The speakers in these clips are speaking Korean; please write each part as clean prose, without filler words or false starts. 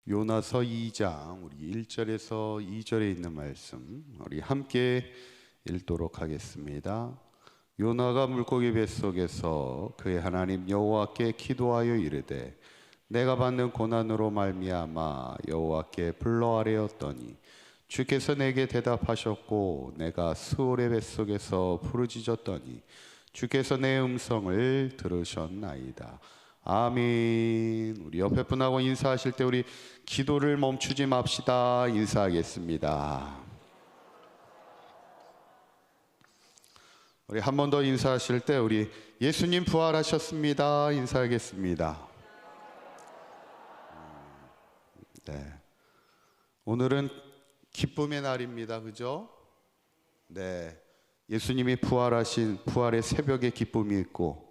요나서 2장 우리 1절에서 2절에 있는 말씀 우리 함께 읽도록 하겠습니다. 요나가 물고기 뱃속에서 그의 하나님 여호와께 기도하여 이르되 내가 받는 고난으로 말미암아 여호와께 불러 아뢰었더니 주께서 내게 대답하셨고 내가 스올의 뱃속에서 부르짖었더니 주께서 내 음성을 들으셨나이다. 아멘. 우리 옆에 분하고 인사하실 때 우리 기도를 멈추지 맙시다. 인사하겠습니다. 우리 한 번 더 인사하실 때 우리 예수님 부활하셨습니다. 인사하겠습니다. 네. 오늘은 기쁨의 날입니다. 그죠? 네. 예수님이 부활하신 부활의 새벽의 기쁨이 있고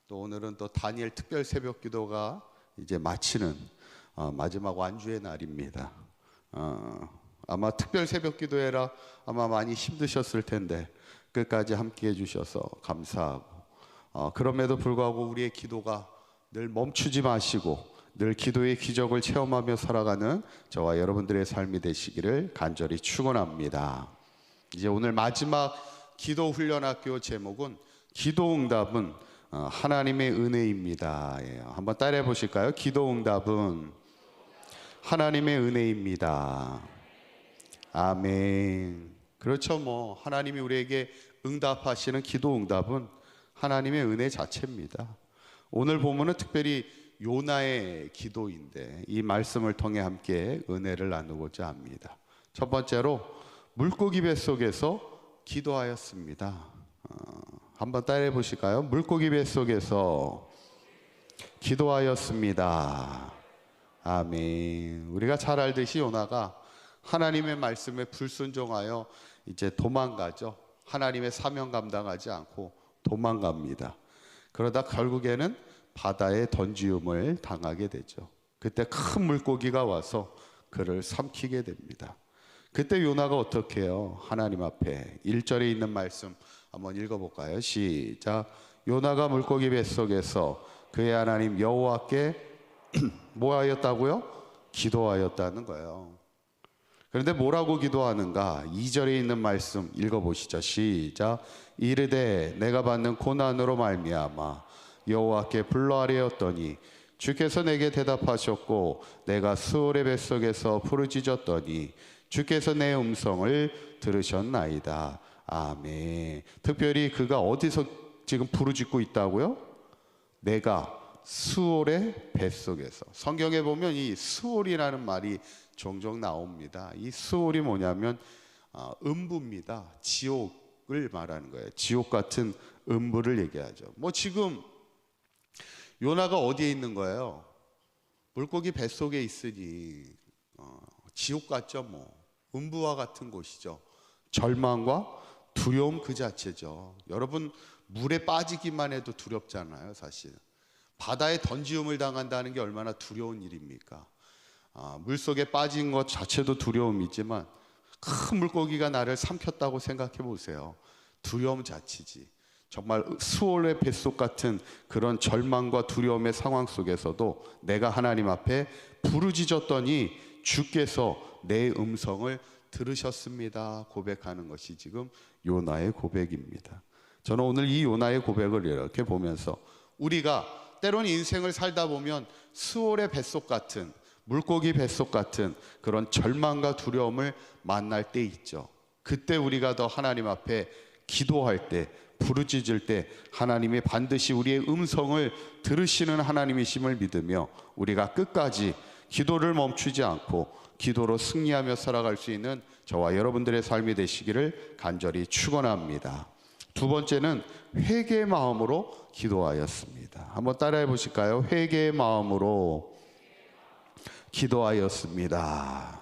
또 오늘은 또 다니엘 특별 새벽 기도가 이제 마치는 마지막 완주의 날입니다. 아마 특별 새벽 기도회라 아마 많이 힘드셨을 텐데 끝까지 함께 해주셔서 감사하고 그럼에도 불구하고 우리의 기도가 늘 멈추지 마시고 늘 기도의 기적을 체험하며 살아가는 저와 여러분들의 삶이 되시기를 간절히 축원합니다. 이제 오늘 마지막 기도 훈련 학교 제목은 기도응답은 하나님의 은혜입니다. 한번 따라해 보실까요? 기도응답은 하나님의 은혜입니다. 아멘. 그렇죠. 뭐 하나님이 우리에게 응답하시는 기도응답은 하나님의 은혜 자체입니다. 오늘 본문은 특별히 요나의 기도인데 이 말씀을 통해 함께 은혜를 나누고자 합니다. 첫 번째로 물고기 뱃속에서 기도하였습니다. 한번 따라해 보실까요? 물고기 뱃속에서 기도하였습니다. 아멘. 우리가 잘 알듯이 요나가 하나님의 말씀에 불순종하여 이제 도망가죠. 하나님의 사명 감당하지 않고 도망갑니다. 그러다 결국에는 바다에 던지움을 당하게 되죠. 그때 큰 물고기가 와서 그를 삼키게 됩니다. 그때 요나가 어떻게 해요? 하나님 앞에 1절에 있는 말씀 한번 읽어볼까요? 시작. 요나가 물고기 뱃속에서 그의 하나님 여호와께 뭐 하였다고요? 기도하였다는 거예요. 그런데 뭐라고 기도하는가? 2절에 있는 말씀 읽어보시죠. 시작. 이르되 내가 받는 고난으로 말미암아 여호와께 불러 아뢰었더니 주께서 내게 대답하셨고 내가 스올의 뱃속에서 부르짖었더니 주께서 내 음성을 들으셨나이다. 아멘. 특별히 그가 어디서 지금 부르짖고 있다고요? 내가 스올의 뱃속에서. 성경에 보면 이 스올이라는 말이 종종 나옵니다. 이 스올이 뭐냐면 음부입니다. 지옥을 말하는 거예요. 지옥 같은 음부를 얘기하죠. 뭐 지금 요나가 어디에 있는 거예요? 물고기 뱃속에 있으니 지옥 같죠. 뭐 음부와 같은 곳이죠. 절망과 두려움 그 자체죠. 여러분 물에 빠지기만 해도 두렵잖아요. 사실 바다에 던지움을 당한다는 게 얼마나 두려운 일입니까? 물속에 빠진 것 자체도 두려움이지만 큰 물고기가 나를 삼켰다고 생각해 보세요. 두려움 자체지. 정말 스올의 뱃속 같은 그런 절망과 두려움의 상황 속에서도 내가 하나님 앞에 부르짖었더니 주께서 내 음성을 들으셨습니다. 고백하는 것이 지금 요나의 고백입니다. 저는 오늘 이 요나의 고백을 이렇게 보면서 우리가 때론 인생을 살다 보면 스올의 뱃속 같은 물고기 뱃속 같은 그런 절망과 두려움을 만날 때 있죠. 그때 우리가 더 하나님 앞에 기도할 때 부르짖을 때 하나님이 반드시 우리의 음성을 들으시는 하나님이심을 믿으며 우리가 끝까지 기도를 멈추지 않고 기도로 승리하며 살아갈 수 있는 저와 여러분들의 삶이 되시기를 간절히 축원합니다. 두 번째는 회개의 마음으로 기도하였습니다. 한번 따라해 보실까요? 회개의 마음으로 기도하였습니다.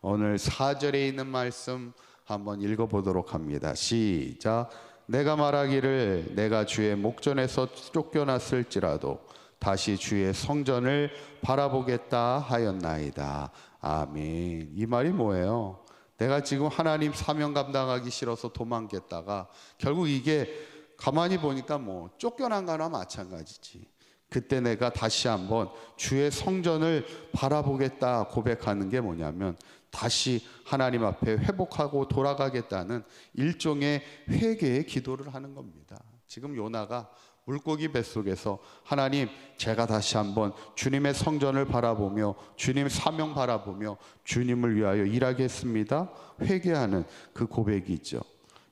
오늘 4절에 있는 말씀 한번 읽어보도록 합니다. 시작. 내가 말하기를 내가 주의 목전에서 쫓겨났을지라도 다시 주의 성전을 바라보겠다 하였나이다. 아멘. 이 말이 뭐예요? 내가 지금 하나님 사명 감당하기 싫어서 도망겠다가 결국 이게 가만히 보니까 뭐 쫓겨난 거나 마찬가지지. 그때 내가 다시 한번 주의 성전을 바라보겠다 고백하는 게 뭐냐면 다시 하나님 앞에 회복하고 돌아가겠다는 일종의 회개의 기도를 하는 겁니다. 지금 요나가 물고기 뱃속에서 하나님, 제가 다시 한번 주님의 성전을 바라보며 주님 사명 바라보며 주님을 위하여 일하겠습니다, 회개하는 그 고백이죠.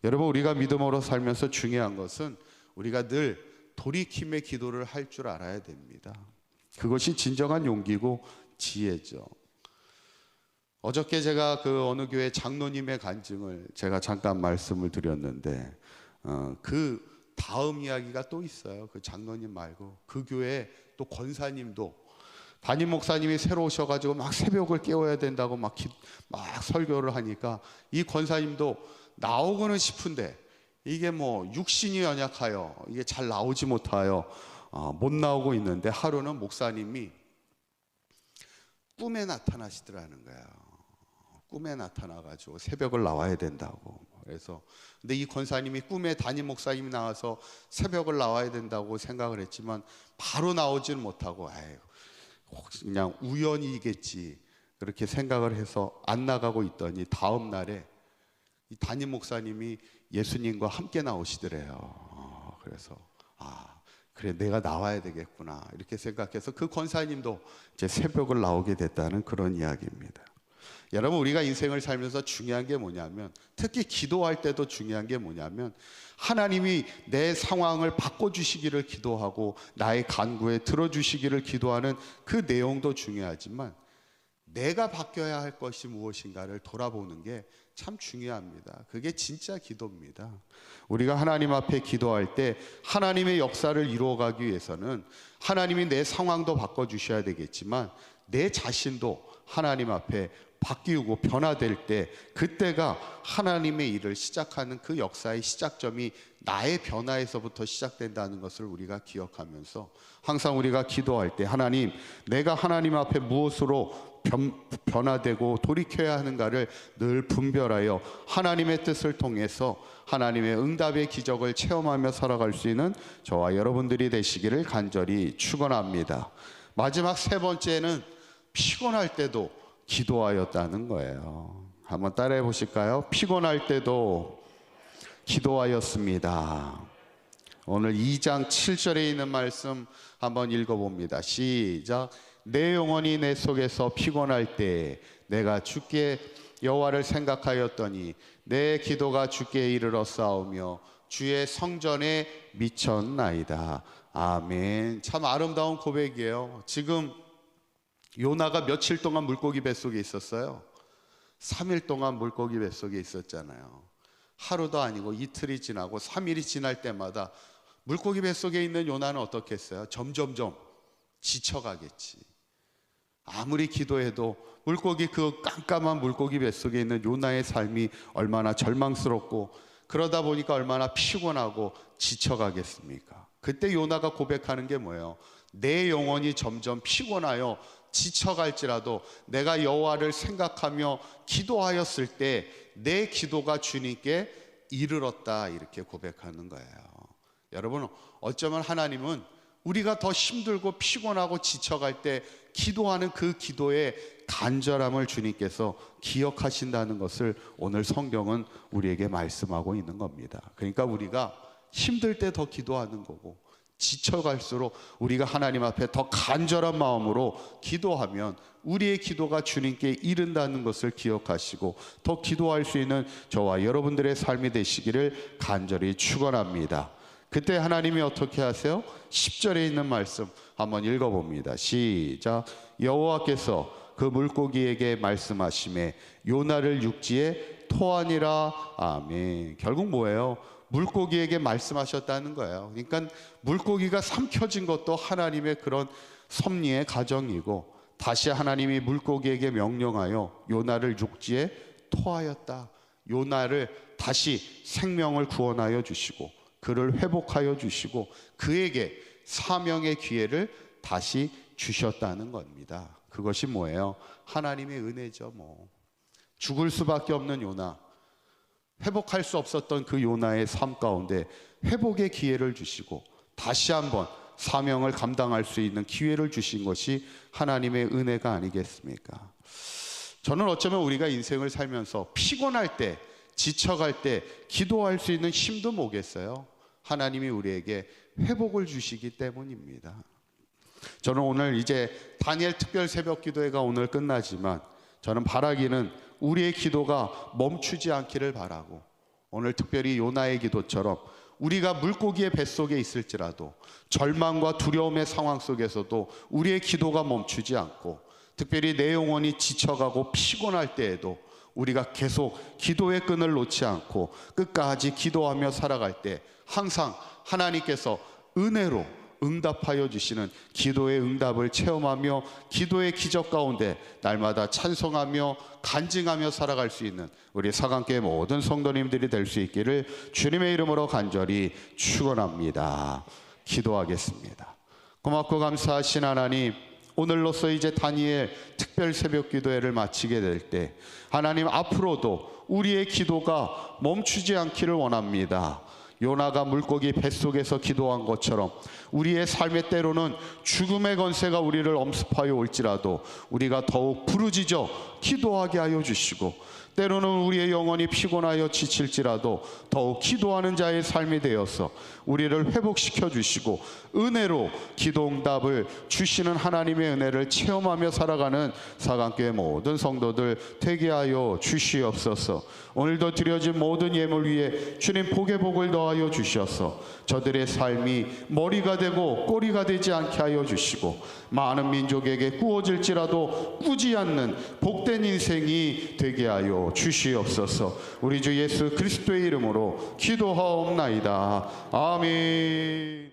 여러분, 우리가 믿음으로 살면서 중요한 것은 우리가 늘 돌이킴의 기도를 할 줄 알아야 됩니다. 그것이 진정한 용기고 지혜죠. 어저께 제가 그 어느 교회 장로님의 간증을 제가 잠깐 말씀을 드렸는데 그 다음 이야기가 또 있어요. 그 장로님 말고 그 교회 또 권사님도, 담임 목사님이 새로 오셔가지고 막 새벽을 깨워야 된다고 막 설교를 하니까 이 권사님도 나오고는 싶은데 이게 뭐 육신이 연약하여 이게 잘 나오지 못하여 못 나오고 있는데, 하루는 목사님이 꿈에 나타나시더라는 거예요. 꿈에 나타나가지고 새벽을 나와야 된다고. 그래서 근데 이 권사님이 꿈에 담임 목사님이 나와서 새벽을 나와야 된다고 생각을 했지만 바로 나오지는 못하고 혹시 그냥 우연이겠지 그렇게 생각을 해서 안 나가고 있더니 다음 날에 이 담임 목사님이 예수님과 함께 나오시더래요. 그래서 그래, 내가 나와야 되겠구나 이렇게 생각해서 그 권사님도 이제 새벽을 나오게 됐다는 그런 이야기입니다. 여러분, 우리가 인생을 살면서 중요한 게 뭐냐면, 특히 기도할 때도 중요한 게 뭐냐면, 하나님이 내 상황을 바꿔주시기를 기도하고 나의 간구에 들어주시기를 기도하는 그 내용도 중요하지만 내가 바뀌어야 할 것이 무엇인가를 돌아보는 게 참 중요합니다. 그게 진짜 기도입니다. 우리가 하나님 앞에 기도할 때 하나님의 역사를 이루어가기 위해서는 하나님이 내 상황도 바꿔주셔야 되겠지만 내 자신도 하나님 앞에 바뀌고 변화될 때, 그때가 하나님의 일을 시작하는 그 역사의 시작점이 나의 변화에서부터 시작된다는 것을 우리가 기억하면서 항상 우리가 기도할 때 하나님, 내가 하나님 앞에 무엇으로 변화되고 돌이켜야 하는가를 늘 분별하여 하나님의 뜻을 통해서 하나님의 응답의 기적을 체험하며 살아갈 수 있는 저와 여러분들이 되시기를 간절히 축원합니다. 마지막 세 번째는 피곤할 때도 기도하였다는 거예요. 한번 따라해 보실까요? 피곤할 때도 기도하였습니다. 오늘 2장 7절에 있는 말씀 한번 읽어봅니다. 시작. 내 영혼이 내 속에서 피곤할 때 내가 주께 여호와를 생각하였더니 내 기도가 주께 이르러 싸우며 주의 성전에 미쳤나이다. 아멘. 참 아름다운 고백이에요. 지금 요나가 며칠 동안 물고기 뱃속에 있었어요? 3일 동안 물고기 뱃속에 있었잖아요. 하루도 아니고 이틀이 지나고 3일이 지날 때마다 물고기 뱃속에 있는 요나는 어떻겠어요? 점점점 지쳐가겠지. 아무리 기도해도 물고기, 그 깜깜한 물고기 뱃속에 있는 요나의 삶이 얼마나 절망스럽고 그러다 보니까 얼마나 피곤하고 지쳐가겠습니까? 그때 요나가 고백하는 게 뭐예요? 내 영혼이 점점 피곤하여 지쳐갈지라도 내가 여호와를 생각하며 기도하였을 때 내 기도가 주님께 이르렀다, 이렇게 고백하는 거예요. 여러분, 어쩌면 하나님은 우리가 더 힘들고 피곤하고 지쳐갈 때 기도하는 그 기도의 간절함을 주님께서 기억하신다는 것을 오늘 성경은 우리에게 말씀하고 있는 겁니다. 그러니까 우리가 힘들 때 더 기도하는 거고 지쳐갈수록 우리가 하나님 앞에 더 간절한 마음으로 기도하면 우리의 기도가 주님께 이른다는 것을 기억하시고 더 기도할 수 있는 저와 여러분들의 삶이 되시기를 간절히 축원합니다. 그때 하나님이 어떻게 하세요? 10절에 있는 말씀 한번 읽어봅니다. 시작. 여호와께서 그 물고기에게 말씀하시매 요나를 육지에 토하니라. 아멘. 결국 뭐예요? 물고기에게 말씀하셨다는 거예요. 그러니까 물고기가 삼켜진 것도 하나님의 그런 섭리의 가정이고, 다시 하나님이 물고기에게 명령하여 요나를 육지에 토하였다. 요나를 다시 생명을 구원하여 주시고 그를 회복하여 주시고 그에게 사명의 기회를 다시 주셨다는 겁니다. 그것이 뭐예요? 하나님의 은혜죠. 죽을 수밖에 없는 요나, 회복할 수 없었던 그 요나의 삶 가운데 회복의 기회를 주시고 다시 한번 사명을 감당할 수 있는 기회를 주신 것이 하나님의 은혜가 아니겠습니까? 저는 어쩌면 우리가 인생을 살면서 피곤할 때, 지쳐갈 때 기도할 수 있는 힘도 뭐겠어요? 하나님이 우리에게 회복을 주시기 때문입니다. 저는 오늘 이제 다니엘 특별 새벽 기도회가 오늘 끝나지만 저는 바라기는 우리의 기도가 멈추지 않기를 바라고, 오늘 특별히 요나의 기도처럼 우리가 물고기의 뱃속에 있을지라도 절망과 두려움의 상황 속에서도 우리의 기도가 멈추지 않고, 특별히 내 영혼이 지쳐가고 피곤할 때에도 우리가 계속 기도의 끈을 놓지 않고 끝까지 기도하며 살아갈 때 항상 하나님께서 은혜로 응답하여 주시는 기도의 응답을 체험하며 기도의 기적 가운데 날마다 찬송하며 간증하며 살아갈 수 있는 우리 사강교회 모든 성도님들이 될 수 있기를 주님의 이름으로 간절히 축원합니다. 기도하겠습니다. 고맙고 감사하신 하나님, 오늘로써 이제 다니엘 특별 새벽 기도회를 마치게 될 때 하나님, 앞으로도 우리의 기도가 멈추지 않기를 원합니다. 요나가 물고기 뱃속에서 기도한 것처럼 우리의 삶의 때로는 죽음의 권세가 우리를 엄습하여 올지라도 우리가 더욱 부르짖어 기도하게 하여 주시고, 때로는 우리의 영혼이 피곤하여 지칠지라도 더욱 기도하는 자의 삶이 되어서 우리를 회복시켜 주시고 은혜로 기도 응답을 주시는 하나님의 은혜를 체험하며 살아가는 사강교회 모든 성도들 되게 하여 주시옵소서. 오늘도 드려진 모든 예물 위에 주님 복의 복을 더하여 주셔서 저들의 삶이 머리가 되고 꼬리가 되지 않게 하여 주시고, 많은 민족에게 꾸어질지라도 꾸지 않는 복된 인생이 되게 하여 주시옵소서. 우리 주 예수 그리스도의 이름으로 기도하옵나이다. 아멘.